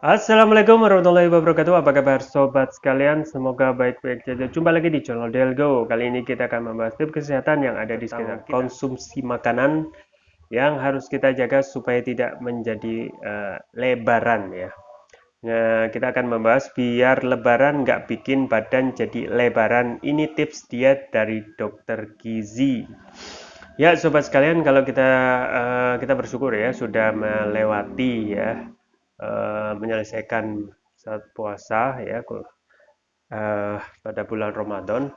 Assalamualaikum warahmatullahi wabarakatuh. Apa kabar sobat sekalian? Semoga baik-baik saja. Jumpa lagi di channel Delgo. Kali ini kita akan membahas tips kesehatan yang ada di sekitar konsumsi makanan yang harus kita jaga supaya tidak menjadi lebaran ya. Nah, kita akan membahas biar lebaran nggak bikin badan jadi lebaran. Ini tips diet dari Dokter Gizi. Ya, sobat sekalian, kalau kita bersyukur ya sudah melewati ya menyelesaikan saat puasa ya pada bulan Ramadan,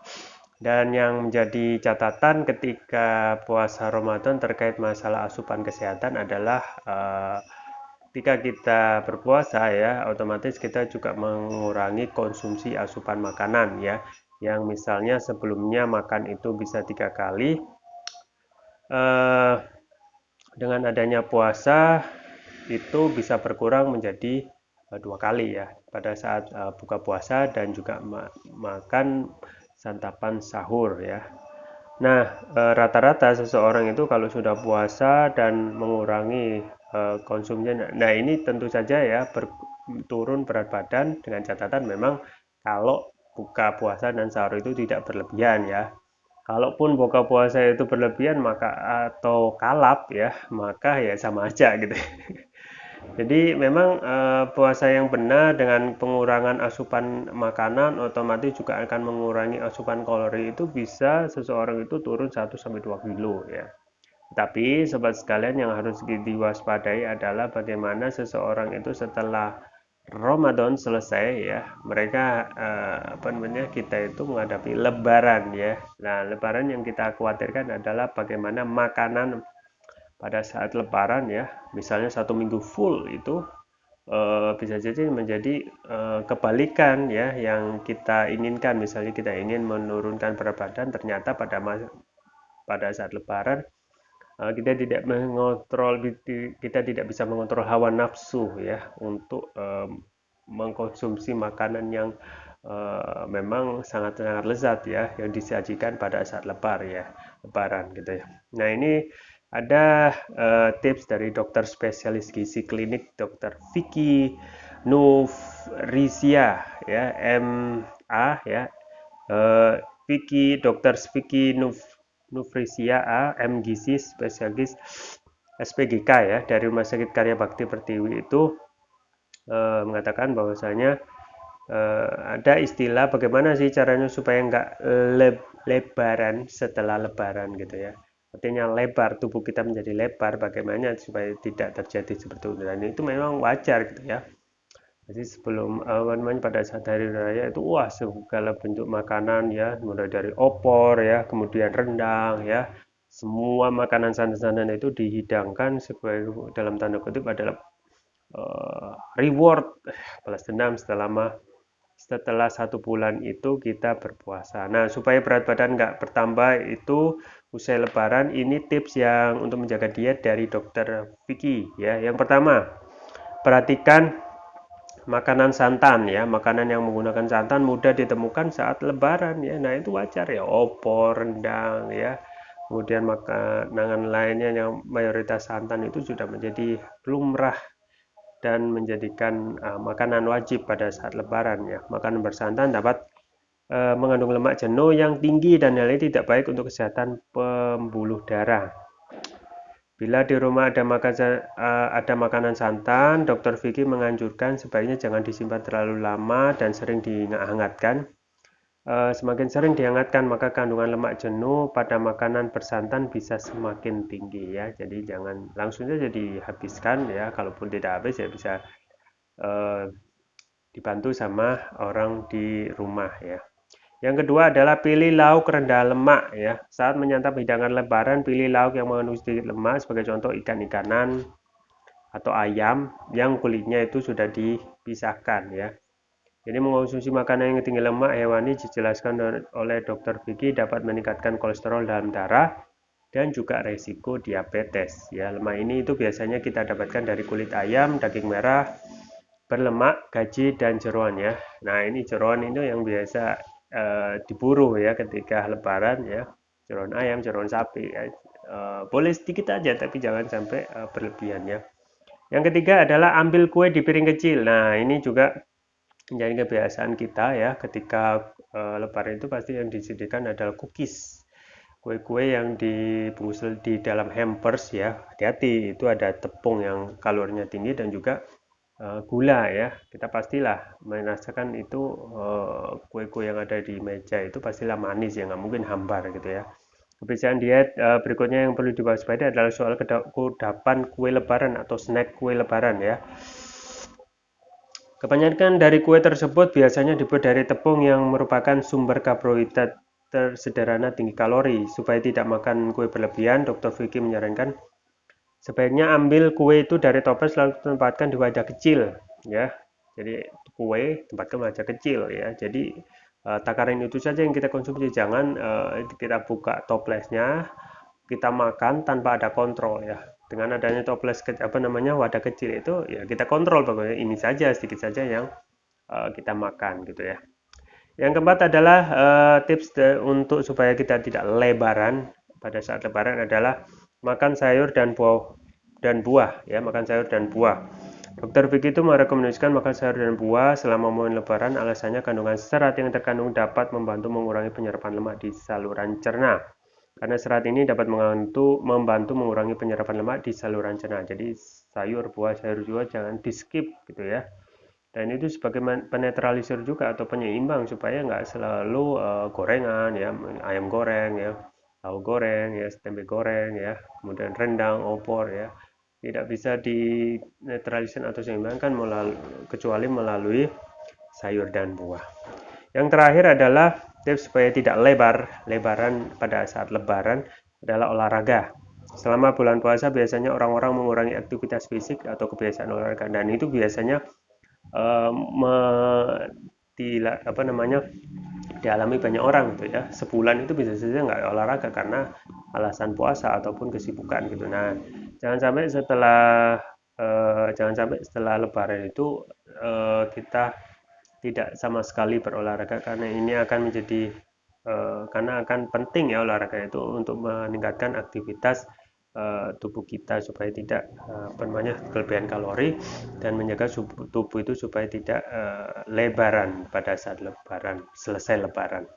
dan yang menjadi catatan ketika puasa Ramadan terkait masalah asupan kesehatan adalah ketika kita berpuasa ya otomatis kita juga mengurangi konsumsi asupan makanan ya, yang misalnya sebelumnya makan itu bisa 3 kali, eh, dengan adanya puasa itu bisa berkurang menjadi 2 kali ya pada saat buka puasa dan juga makan santapan sahur ya. Nah, rata-rata seseorang itu kalau sudah puasa dan mengurangi konsumsinya, nah ini tentu saja ya turun berat badan dengan catatan memang kalau buka puasa dan sahur itu tidak berlebihan ya. Kalaupun buka puasa itu berlebihan maka atau kalap ya, maka ya sama aja gitu. Jadi memang puasa yang benar dengan pengurangan asupan makanan otomatis juga akan mengurangi asupan kalori, itu bisa seseorang itu turun 1 sampai 2 kilo ya. Tapi sobat sekalian yang harus diwaspadai adalah bagaimana seseorang itu setelah Ramadan selesai ya, mereka apa namanya kita itu menghadapi Lebaran ya. Nah, Lebaran yang kita khawatirkan adalah bagaimana makanan pada saat Lebaran ya, misalnya 1 minggu full itu bisa jadi menjadi kebalikan ya yang kita inginkan. Misalnya kita ingin menurunkan berat badan, ternyata pada saat Lebaran kita tidak mengontrol, kita tidak bisa mengontrol hawa nafsu ya untuk mengkonsumsi makanan yang memang sangat-sangat lezat ya yang disajikan pada saat lebaran gitu ya. Nah, ini ada tips dari dokter spesialis gizi klinik Dokter Vicky Nuvrisia ya, MA ya. Vicky Nuvrisia A, M Gizi spesialis SPGK ya dari Rumah Sakit Karya Bakti Pertiwi itu mengatakan bahwasanya ada istilah bagaimana sih caranya supaya nggak lebaran setelah lebaran gitu ya. Artinya lebar, tubuh kita menjadi lebar, bagaimana supaya tidak terjadi seperti itu. Dan itu memang wajar gitu ya. Jadi sebelum namanya pada saat hari raya itu wah segala bentuk makanan ya, mulai dari opor ya, kemudian rendang ya, semua makanan santan-santan itu dihidangkan sebagai dalam tanda kutip adalah reward balas dendam setelah 1 bulan itu kita berpuasa. Nah, supaya berat badan nggak bertambah itu usai lebaran, ini tips yang untuk menjaga diet dari dokter Vicky ya. Yang pertama, perhatikan makanan santan ya, makanan yang menggunakan santan mudah ditemukan saat lebaran ya. Nah, itu wajar ya, opor, rendang ya. Kemudian makanan lainnya yang mayoritas santan itu sudah menjadi lumrah dan menjadikan makanan wajib pada saat lebaran ya. Makanan bersantan dapat mengandung lemak jenuh yang tinggi dan hal ini tidak baik untuk kesehatan pembuluh darah. Bila di rumah ada makanan santan, Dokter Vicky menganjurkan sebaiknya jangan disimpan terlalu lama dan sering dihangatkan. Semakin sering dihangatkan, maka kandungan lemak jenuh pada makanan bersantan bisa semakin tinggi ya. Jadi jangan langsung saja dihabiskan ya. Kalaupun tidak habis ya bisa eh, dibantu sama orang di rumah ya. Yang kedua adalah pilih lauk rendah lemak ya. Saat menyantap hidangan lebaran, pilih lauk yang mengandung sedikit lemak, sebagai contoh ikan-ikanan atau ayam yang kulitnya itu sudah dipisahkan ya. Jadi mengonsumsi makanan yang tinggi lemak hewani dijelaskan oleh Dr. Vicky dapat meningkatkan kolesterol dalam darah dan juga resiko diabetes ya. Lemak ini itu biasanya kita dapatkan dari kulit ayam, daging merah berlemak, gaji dan jeroan ya. Nah, ini jeroan itu yang biasa diburu ya ketika lebaran ya. Jeroan ayam, jeroan sapi ya. Boleh sedikit aja tapi jangan sampai berlebihan ya. Yang ketiga adalah ambil kue di piring kecil. Nah, ini juga menjadi kebiasaan kita ya, ketika Lebaran itu pasti yang disediakan adalah cookies. Kue-kue yang dibungkus di dalam hampers ya, hati-hati, itu ada tepung yang kalorinya tinggi dan juga gula ya. Kita pastilah merasakan itu kue-kue yang ada di meja itu pastilah manis ya, nggak mungkin hambar gitu ya. Kebiasaan diet berikutnya yang perlu diwaspadai adalah soal kudapan kue lebaran atau snack kue lebaran ya. Kebanyakan dari kue tersebut biasanya dibuat dari tepung yang merupakan sumber karbohidrat tersederhana tinggi kalori. Supaya tidak makan kue berlebihan, Dr. Vicky menyarankan sebaiknya ambil kue itu dari toples lalu tempatkan di wadah kecil ya. Jadi kue tempatkan wadah kecil ya. Jadi takaran itu saja yang kita konsumsi, jangan kita buka toplesnya, kita makan tanpa ada kontrol ya. Dengan adanya toples wadah kecil itu ya kita kontrol, pokoknya ini saja sedikit saja yang kita makan gitu ya. Yang keempat adalah tips untuk supaya kita tidak lebaran pada saat lebaran adalah makan sayur dan buah ya, makan sayur dan buah. Dokter Vicky itu merekomendasikan makan sayur dan buah selama momen lebaran, alasannya kandungan serat yang terkandung dapat membantu mengurangi penyerapan lemak di saluran cerna. Karena serat ini dapat membantu mengurangi penyerapan lemak di saluran cerna. Jadi sayur buah jangan di skip gitu ya. Dan itu sebagai penetralisir juga atau penyeimbang supaya nggak selalu gorengan ya, ayam goreng ya, tahu goreng ya, tempe goreng ya, kemudian rendang, opor ya, tidak bisa dinetralisir atau seimbangkan kecuali melalui sayur dan buah. Yang terakhir adalah tips supaya tidak lebaran pada saat lebaran adalah olahraga. Selama bulan puasa biasanya orang-orang mengurangi aktivitas fisik atau kebiasaan olahraga, dan itu biasanya dialami banyak orang gitu ya. Sebulan itu bisa saja nggak olahraga karena alasan puasa ataupun kesibukan gitu. Nah, jangan sampai setelah lebaran itu kita tidak sama sekali berolahraga, karena ini akan menjadi karena akan penting ya olahraga itu untuk meningkatkan aktivitas tubuh kita supaya tidak kelebihan kalori dan menjaga tubuh itu supaya tidak lebaran pada saat lebaran, selesai lebaran.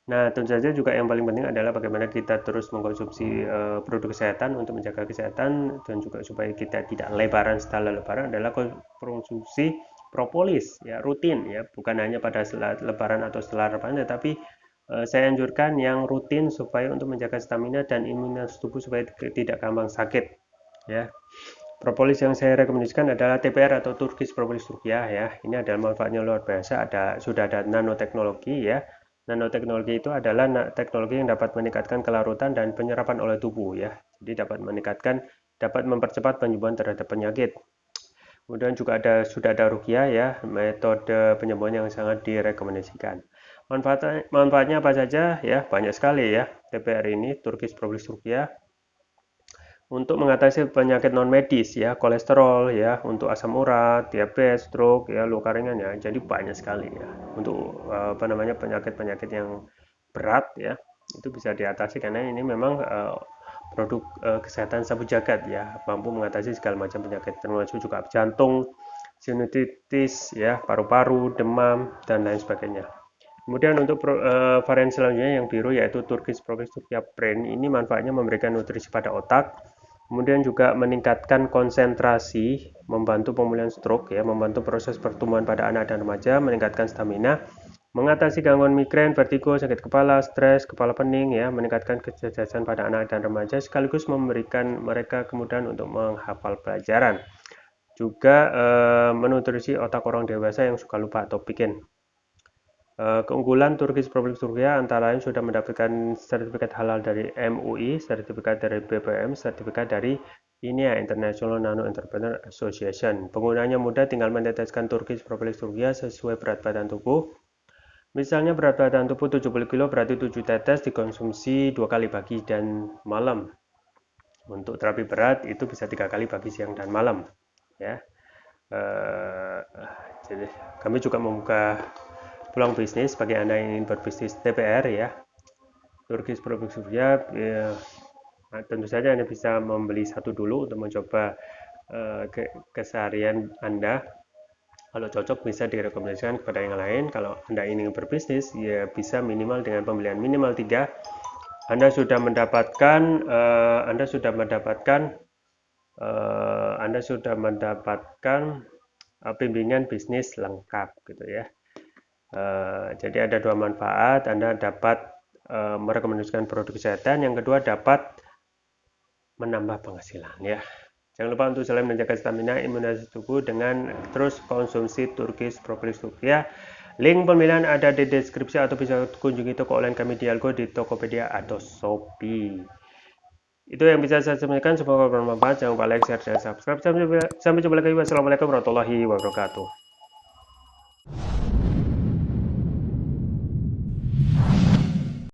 Nah, tentu saja juga yang paling penting adalah bagaimana kita terus mengkonsumsi produk kesehatan untuk menjaga kesehatan, dan juga supaya kita tidak lebaran setelah lebaran adalah konsumsi propolis ya, rutin ya, bukan hanya pada setelah lebaran atau setelah lebaran, tetapi saya anjurkan yang rutin supaya untuk menjaga stamina dan imunitas tubuh supaya tidak gampang sakit ya. Propolis yang saya rekomendasikan adalah TPR atau Turkish Propolis Turkiya ya. Ini adalah manfaatnya luar biasa, sudah ada nanoteknologi ya. Nanoteknologi itu adalah teknologi yang dapat meningkatkan kelarutan dan penyerapan oleh tubuh ya. Jadi dapat mempercepat penyembuhan terhadap penyakit. Kemudian juga sudah ada ruqyah ya, metode penyembuhan yang sangat direkomendasikan. Manfaatnya apa saja ya? Banyak sekali ya. TPR ini, Turkish Propolis Turkiya, untuk mengatasi penyakit non medis ya, kolesterol ya, untuk asam urat, diabetes, stroke ya, luka ringan ya. Jadi banyak sekali ya. Untuk penyakit-penyakit yang berat ya, itu bisa diatasi karena ini memang produk kesehatan sabu jagat ya, mampu mengatasi segala macam penyakit termasuk juga jantung, sinusitis ya, paru-paru, demam dan lain sebagainya. Kemudian untuk varian selanjutnya yang biru yaitu Turkish Propolis Turkiya Brain, ini manfaatnya memberikan nutrisi pada otak, kemudian juga meningkatkan konsentrasi, membantu pemulihan stroke ya, membantu proses pertumbuhan pada anak dan remaja, meningkatkan stamina, mengatasi gangguan migrain, vertigo, sakit kepala, stres, kepala pening ya, meningkatkan kecerdasan pada anak dan remaja sekaligus memberikan mereka kemudahan untuk menghafal pelajaran. Juga menutrisi otak orang dewasa yang suka lupa atau bikin. Keunggulan Turkish Propolis Turkiya antara lain sudah mendapatkan sertifikat halal dari MUI, sertifikat dari BPOM, sertifikat dari INEA International Nano Entrepreneur Association. Penggunanya mudah, tinggal meneteskan Turkish Propolis Turkiya sesuai berat badan tubuh. Misalnya berat badan tubuh 70 kg, berarti 7 tetes dikonsumsi 2 kali pagi dan malam. Untuk terapi berat itu bisa 3 kali pagi, siang, dan malam. Ya. Jadi kami juga membuka peluang bisnis bagi Anda yang ingin berbisnis TPR ya. Turkish Propolis Turkiya ya, tentu saja Anda bisa membeli satu dulu untuk mencoba keseharian Anda. Kalau cocok bisa direkomendasikan kepada yang lain. Kalau Anda ingin berbisnis, ya bisa minimal dengan pembelian minimal 3. Anda sudah mendapatkan bimbingan bisnis lengkap gitu ya. Jadi ada 2 manfaat. Anda dapat merekomendasikan produk kesehatan, yang kedua dapat menambah penghasilan ya. Jangan lupa untuk selalu menjaga stamina imunitas tubuh dengan terus konsumsi Turkish Propolis ya. Link pembelian ada di deskripsi atau bisa kunjungi toko online kami di Algo, di Tokopedia atau Shopee. Itu yang bisa saya sampaikan, semoga bermanfaat. Jangan lupa like, share, dan subscribe. Sampai jumpa lagi. Wassalamualaikum warahmatullahi wabarakatuh.